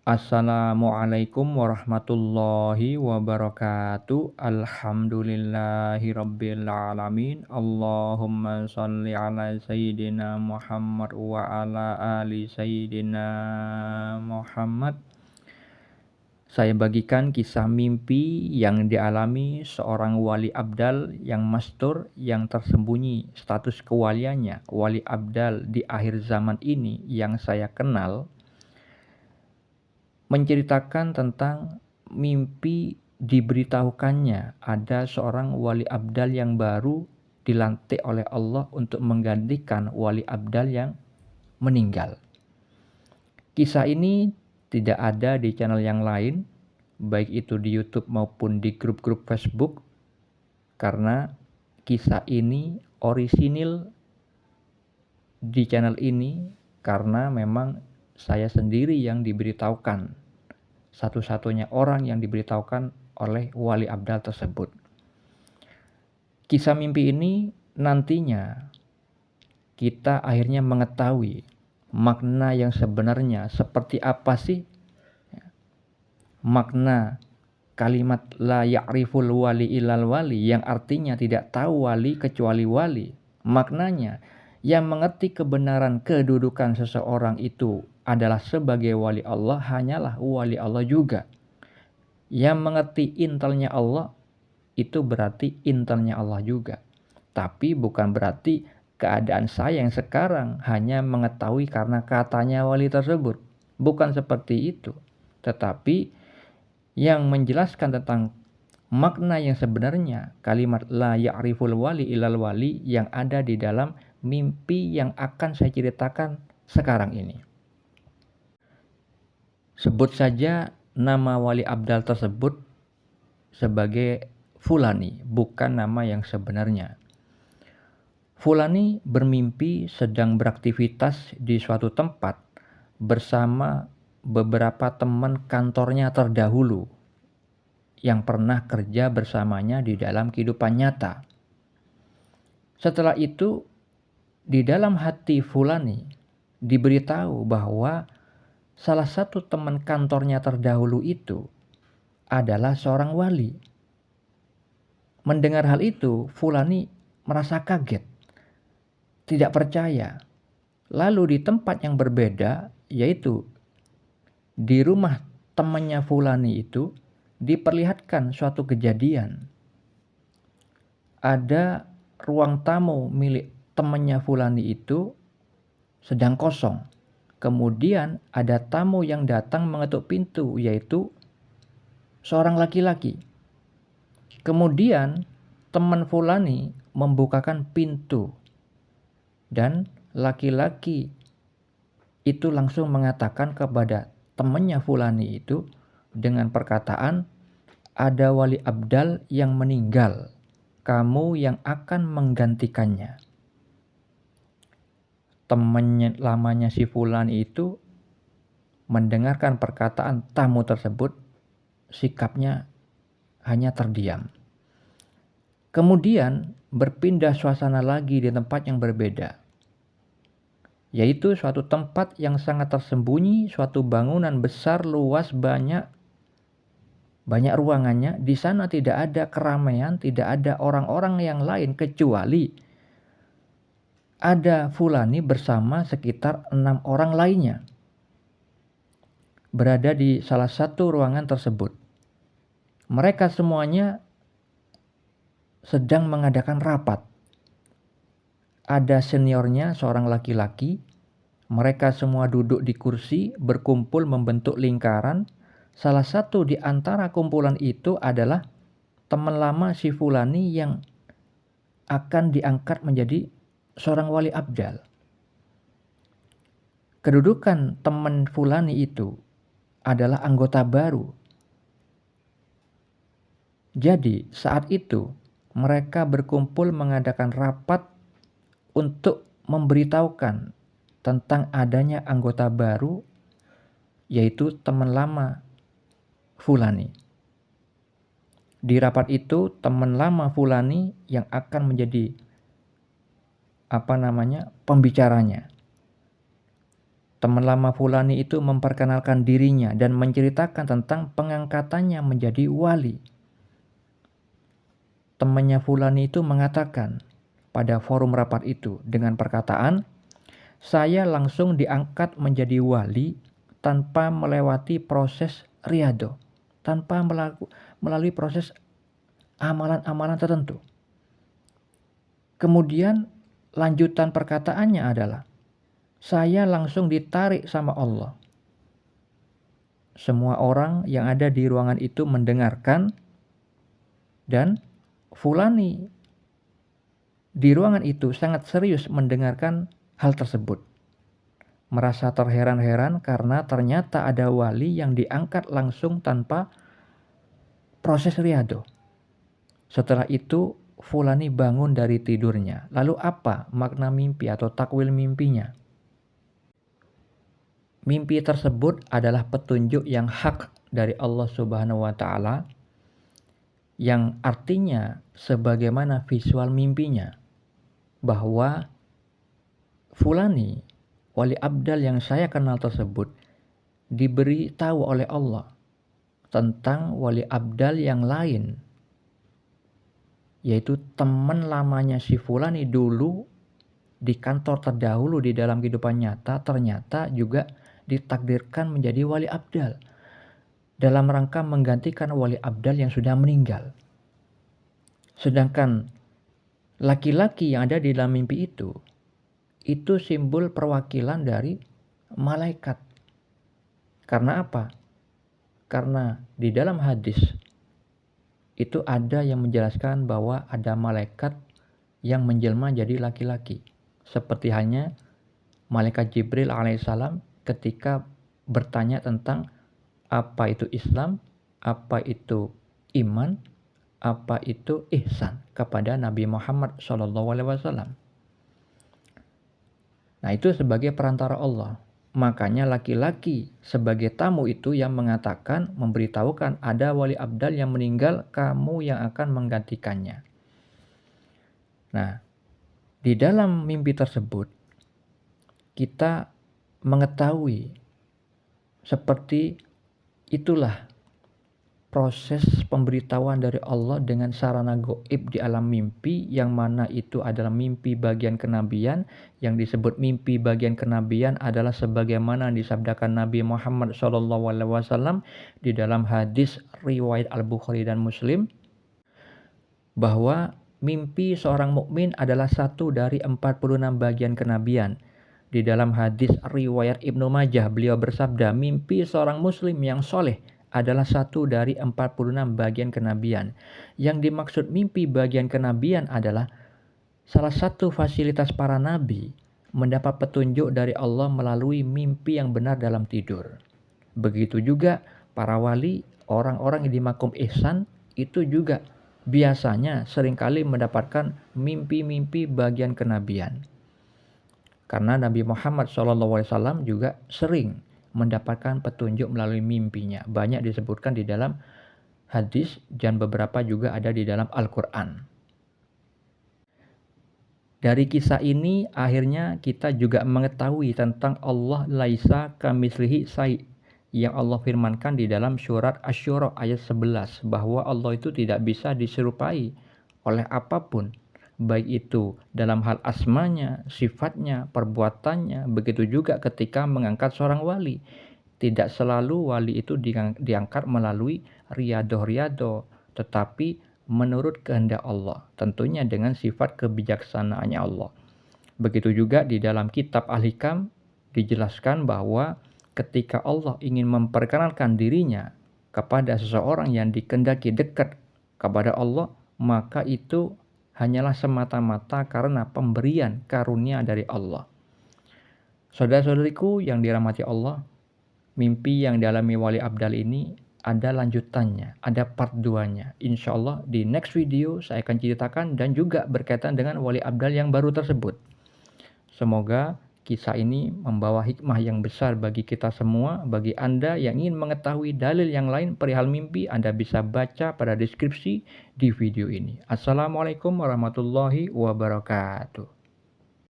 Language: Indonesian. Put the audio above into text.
Assalamualaikum warahmatullahi wabarakatuh. Alhamdulillahirabbil alamin. Allahumma shalli ala sayyidina Muhammad wa ala ali sayyidina Muhammad. Saya bagikan kisah mimpi yang dialami seorang wali abdal yang mastur, yang tersembunyi status kewaliannya, wali abdal di akhir zaman ini yang saya kenal, menceritakan tentang mimpi diberitahukannya ada seorang wali abdal yang baru dilantik oleh Allah untuk menggantikan wali abdal yang meninggal. Kisah ini tidak ada di channel yang lain, baik itu di YouTube maupun di grup-grup Facebook, karena kisah ini orisinil di channel ini karena memang saya sendiri yang diberitahukan, satu-satunya orang yang diberitahukan oleh wali abdal tersebut. Kisah mimpi ini nantinya kita akhirnya mengetahui makna yang sebenarnya seperti apa sih makna kalimat la ya'riful wali ilal wali, yang artinya tidak tahu wali kecuali wali. Maknanya, yang mengerti kebenaran kedudukan seseorang itu adalah sebagai wali Allah hanyalah wali Allah juga. Yang mengerti intelnya Allah itu berarti intelnya Allah juga. Tapi bukan berarti keadaan saya yang sekarang hanya mengetahui karena katanya wali tersebut. Bukan seperti itu. Tetapi yang menjelaskan tentang makna yang sebenarnya kalimat la ya'riful wali ilal wali yang ada di dalam mimpi yang akan saya ceritakan sekarang ini. Sebut saja nama wali abdal tersebut sebagai Fulani, bukan nama yang sebenarnya. Fulani bermimpi sedang beraktivitas di suatu tempat bersama beberapa teman kantornya terdahulu yang pernah kerja bersamanya di dalam kehidupan nyata. Setelah itu, di dalam hati Fulani diberitahu bahwa salah satu teman kantornya terdahulu itu adalah seorang wali. Mendengar hal itu, Fulani merasa kaget, tidak percaya. Lalu di tempat yang berbeda, yaitu di rumah temannya Fulani itu, diperlihatkan suatu kejadian. Ada ruang tamu milik temannya Fulani itu sedang kosong. Kemudian ada tamu yang datang mengetuk pintu, yaitu seorang laki-laki. Kemudian teman Fulani membukakan pintu dan laki-laki itu langsung mengatakan kepada temannya Fulani itu dengan perkataan, ada wali abdal yang meninggal, kamu yang akan menggantikannya. Temannya lamanya si Fulani itu mendengarkan perkataan tamu tersebut, sikapnya hanya terdiam. Kemudian berpindah suasana lagi di tempat yang berbeda, yaitu suatu tempat yang sangat tersembunyi, suatu bangunan besar, luas, banyak ruangannya. Di sana tidak ada keramaian, tidak ada orang-orang yang lain kecuali ada Fulani bersama sekitar 6 orang lainnya berada di salah satu ruangan tersebut. Mereka semuanya sedang mengadakan rapat. Ada seniornya, seorang laki-laki. Mereka semua duduk di kursi, berkumpul membentuk lingkaran. Salah satu di antara kumpulan itu adalah teman lama si Fulani yang akan diangkat menjadi seorang wali abdal. Kedudukan teman Fulani itu adalah anggota baru. Jadi saat itu mereka berkumpul mengadakan rapat untuk memberitahukan tentang adanya anggota baru, yaitu teman lama Fulani. Di rapat itu teman lama Fulani yang akan menjadi pembicaranya. Teman lama Fulani itu memperkenalkan dirinya dan menceritakan tentang pengangkatannya menjadi wali. Temannya Fulani itu mengatakan pada forum rapat itu dengan perkataan, "Saya langsung diangkat menjadi wali tanpa melewati proses riyadhah, tanpa melalui proses amalan-amalan tertentu." Kemudian lanjutan perkataannya adalah, "Saya langsung ditarik sama Allah." Semua orang yang ada di ruangan itu mendengarkan, dan Fulani di ruangan itu sangat serius mendengarkan hal tersebut. Merasa terheran-heran karena ternyata ada wali yang diangkat langsung tanpa proses riyadhah. Setelah itu Fulani bangun dari tidurnya. Lalu apa makna mimpi atau takwil mimpinya? Mimpi tersebut adalah petunjuk yang hak dari Allah Subhanahu wa Ta'ala, yang artinya sebagaimana visual mimpinya, bahwa Fulani, wali abdal yang saya kenal tersebut, diberi tahu oleh Allah tentang wali abdal yang lain, yaitu teman lamanya si Fulani dulu di kantor terdahulu di dalam kehidupan nyata, ternyata juga ditakdirkan menjadi wali abdal dalam rangka menggantikan wali abdal yang sudah meninggal. Sedangkan laki-laki yang ada di dalam mimpi itu simbol perwakilan dari malaikat. Karena apa? Karena di dalam hadis itu ada yang menjelaskan bahwa ada malaikat yang menjelma jadi laki-laki. Seperti hanya malaikat Jibril alaihissalam ketika bertanya tentang apa itu Islam, apa itu iman, apa itu ihsan kepada Nabi Muhammad SAW. Nah, itu sebagai perantara Allah. Makanya laki-laki sebagai tamu itu yang mengatakan, memberitahukan ada wali abdal yang meninggal, kamu yang akan menggantikannya. Nah, di dalam mimpi tersebut kita mengetahui seperti itulah proses pemberitahuan dari Allah dengan sarana gaib di alam mimpi, yang mana itu adalah mimpi bagian kenabian. Yang disebut mimpi bagian kenabian adalah sebagaimana disabdakan Nabi Muhammad SAW di dalam hadis riwayat Al-Bukhari dan Muslim, bahwa mimpi seorang mukmin adalah satu dari 46 bagian kenabian. Di dalam hadis riwayat Ibnu Majah, beliau bersabda, mimpi seorang muslim yang soleh adalah satu dari 46 bagian kenabian. Yang dimaksud mimpi bagian kenabian adalah salah satu fasilitas para nabi mendapat petunjuk dari Allah melalui mimpi yang benar dalam tidur. Begitu juga para wali, orang-orang yang di makom ihsan itu juga biasanya seringkali mendapatkan mimpi-mimpi bagian kenabian. Karena Nabi Muhammad SAW juga sering mendapatkan petunjuk melalui mimpinya. Banyak disebutkan di dalam hadis dan beberapa juga ada di dalam Al-Quran. Dari kisah ini akhirnya kita juga mengetahui tentang Allah laisa kamitslihi syai', yang Allah firmankan di dalam surat Asy-Syura ayat 11, bahwa Allah itu tidak bisa diserupai oleh apapun, baik itu dalam hal asmanya, sifatnya, perbuatannya. Begitu juga ketika mengangkat seorang wali. Tidak selalu wali itu diangkat melalui riyadhah, tetapi menurut kehendak Allah, tentunya dengan sifat kebijaksanaannya Allah. Begitu juga di dalam kitab Al-Hikam dijelaskan bahwa ketika Allah ingin memperkenalkan dirinya kepada seseorang yang dikehendaki dekat kepada Allah, maka itu hanyalah semata-mata karena pemberian karunia dari Allah. Saudara-saudariku yang dirahmati Allah, mimpi yang dialami wali abdal ini ada lanjutannya, ada part 2-nya. Insya Allah di next video saya akan ceritakan dan juga berkaitan dengan wali abdal yang baru tersebut. Semoga kisah ini membawa hikmah yang besar bagi kita semua. Bagi Anda yang ingin mengetahui dalil yang lain perihal mimpi, Anda bisa baca pada deskripsi di video ini. Assalamualaikum warahmatullahi wabarakatuh.